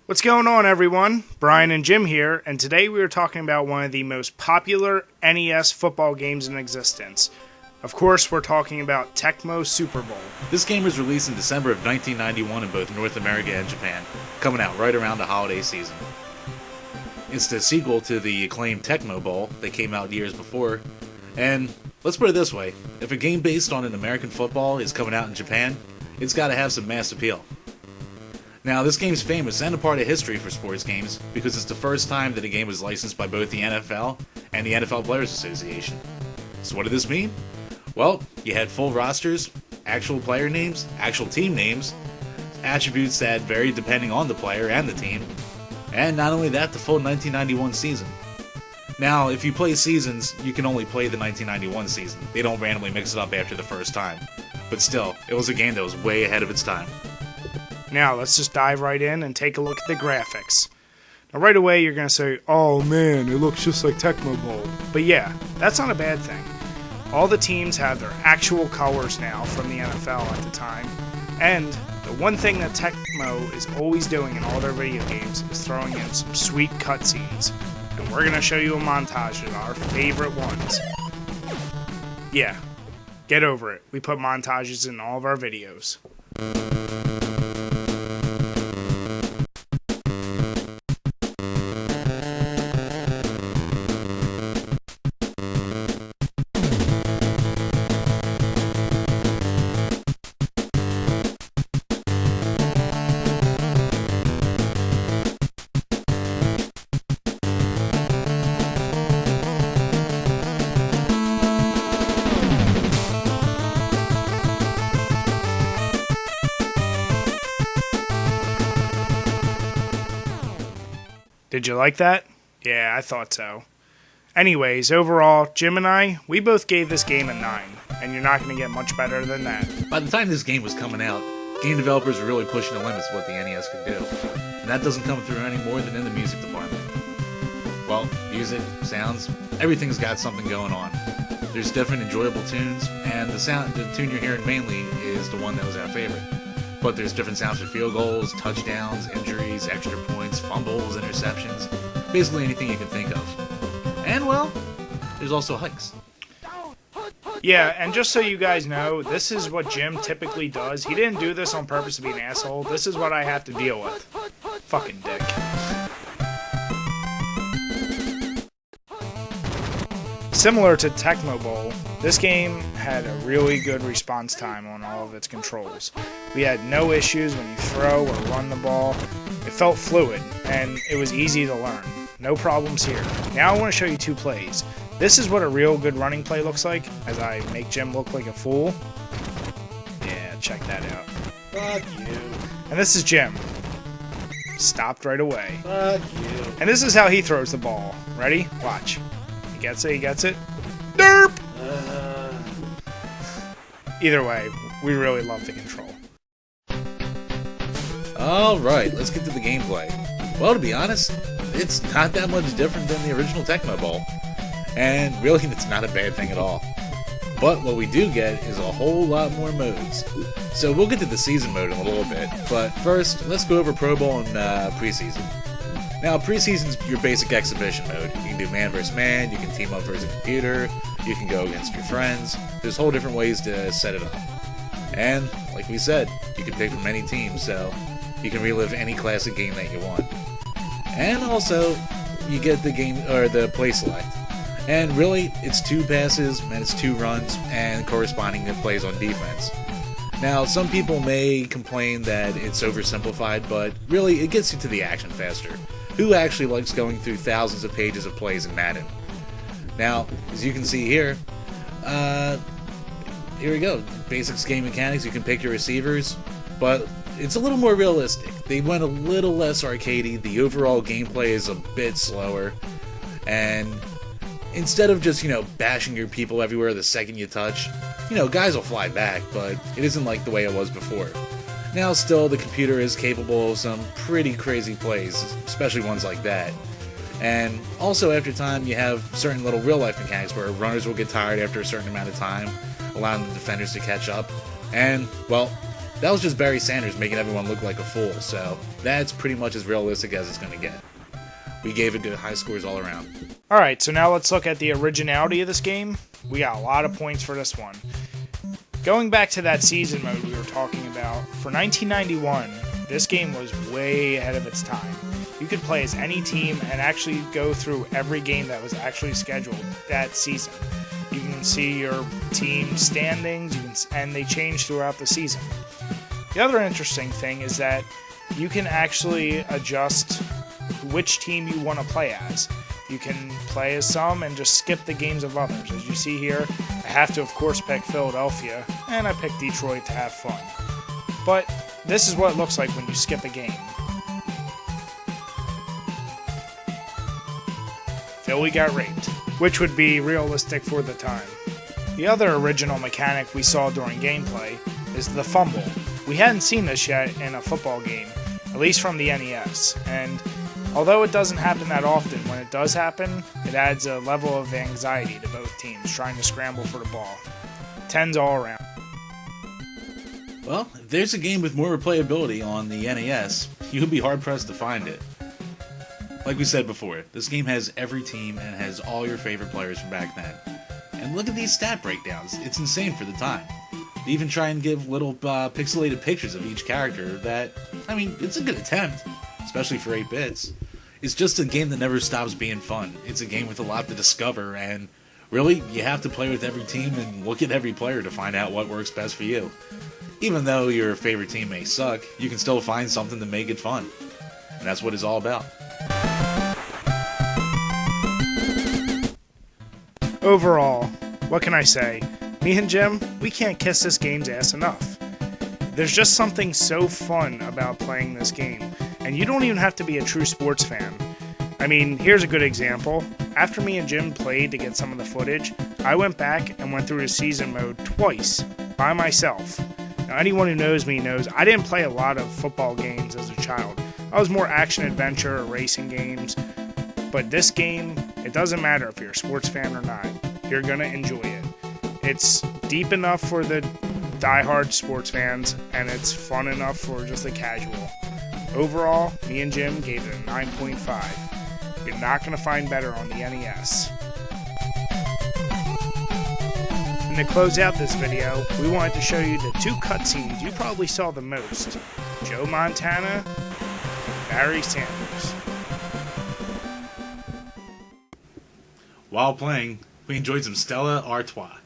What's going on, everyone? Brian and Jim here, and today we are talking about one of the most popular NES football games in existence. Of course, we're talking about Tecmo Super Bowl. This game was released in December of 1991 in both North America and Japan, coming out right around the holiday season. It's the sequel to the acclaimed Tecmo Bowl that came out years before, and let's put it this way, if a game based on an American football is coming out in Japan, it's got to have some mass appeal. Now, this game's famous and a part of history for sports games because it's the first time that a game was licensed by both the NFL and the NFL Players Association. So what did this mean? Well, you had full rosters, actual player names, actual team names, attributes that varied depending on the player and the team, and not only that, the full 1991 season. Now, if you play seasons, you can only play the 1991 season. They don't randomly mix it up after the first time. But still, it was a game that was way ahead of its time. Now, let's just dive right in and take a look at the graphics. Now, right away, you're going to say, oh man, it looks just like Tecmo Bowl. But yeah, that's not a bad thing. All the teams have their actual colors now from the NFL at the time. And the one thing that Tecmo is always doing in all their video games is throwing in some sweet cutscenes. And we're going to show you a montage of our favorite ones. Yeah, get over it. We put montages in all of our videos. Did you like that? Yeah, I thought so. Anyways, overall, Jim and I, we both gave this game a 9, and you're not going to get much better than that. By the time this game was coming out, game developers were really pushing the limits of what the NES could do, and that doesn't come through any more than in the music department. Well, music, sounds, everything's got something going on. There's different enjoyable tunes, and the tune you're hearing mainly is the one that was our favorite. But there's different sounds for field goals, touchdowns, injuries, extra points, fumbles, interceptions, basically anything you can think of. And, well, there's also hikes. Yeah, and just so you guys know, this is what Jim typically does. He didn't do this on purpose to be an asshole. This is what I have to deal with. Fucking dick. Similar to Tecmo Bowl, this game had a really good response time on all of its controls. We had no issues when you throw or run the ball. It felt fluid, and it was easy to learn. No problems here. Now I want to show you two plays. This is what a real good running play looks like, as I make Jim look like a fool. Yeah, check that out. Fuck you. And this is Jim. Stopped right away. Fuck you. And this is how he throws the ball. Ready? Watch. He gets it. Derp! Either way, we really love the control. Alright, let's get to the gameplay. Well, to be honest, it's not that much different than the original Tecmo Bowl. And really, it's not a bad thing at all. But what we do get is a whole lot more modes. So we'll get to the season mode in a little bit, but first, let's go over Pro Bowl and Preseason. Now, Preseason's your basic exhibition mode. You can do man versus man, you can team up versus a computer, you can go against your friends. There's whole different ways to set it up. And, like we said, you can pick from any team, so you can relive any classic game that you want. And also, you get the game, or the play select. And really, it's 2 passes, and it's 2 runs, and corresponding plays on defense. Now, some people may complain that it's oversimplified, but really, it gets you to the action faster. Who actually likes going through thousands of pages of plays in Madden? Now, as you can see here, here we go. Basics game mechanics, you can pick your receivers, but it's a little more realistic. They went a little less arcadey, the overall gameplay is a bit slower, and instead of just, bashing your people everywhere the second you touch, guys will fly back, but it isn't like the way it was before. Now, still, the computer is capable of some pretty crazy plays, especially ones like that. And also, after time, you have certain little real-life mechanics where runners will get tired after a certain amount of time, allowing the defenders to catch up. And, well, That was just Barry Sanders making everyone look like a fool, so that's pretty much as realistic as it's going to get. We gave it good high scores all around. Alright, so now let's look at the originality of this game. We got a lot of points for this one. Going back to that season mode we were talking about, for 1991, this game was way ahead of its time. You could play as any team and actually go through every game that was actually scheduled that season. You can see your team standings, and they change throughout the season. The other interesting thing is that you can actually adjust which team you want to play as. You can play as some and just skip the games of others. As you see here, I have to, of course, pick Philadelphia, and I picked Detroit to have fun. But this is what it looks like when you skip a game. Philly got raped, which would be realistic for the time. The other original mechanic we saw during gameplay is the fumble. We hadn't seen this yet in a football game, at least from the NES, and although it doesn't happen that often, when it does happen, it adds a level of anxiety to both teams trying to scramble for the ball. 10s all around. Well, if there's a game with more replayability on the NES, you'd be hard-pressed to find it. Like we said before, this game has every team and has all your favorite players from back then. And look at these stat breakdowns, it's insane for the time. They even try and give little pixelated pictures of each character that, I mean, it's a good attempt, especially for 8 bits. It's just a game that never stops being fun. It's a game with a lot to discover, and really, you have to play with every team and look at every player to find out what works best for you. Even though your favorite team may suck, you can still find something to make it fun. And that's what it's all about. Overall, what can I say? Me and Jim, we can't kiss this game's ass enough. There's just something so fun about playing this game, and you don't even have to be a true sports fan. I mean, here's a good example. After me and Jim played to get some of the footage, I went back and went through the season mode twice, by myself. Now, anyone who knows me knows I didn't play a lot of football games as a child. I was more action-adventure or racing games. But this game, it doesn't matter if you're a sports fan or not. You're going to enjoy it. It's deep enough for the diehard sports fans, and it's fun enough for just the casual. Overall, me and Jim gave it a 9.5. You're not going to find better on the NES. And to close out this video, we wanted to show you the 2 cutscenes you probably saw the most. Joe Montana and Barry Sanders. While playing, we enjoyed some Stella Artois.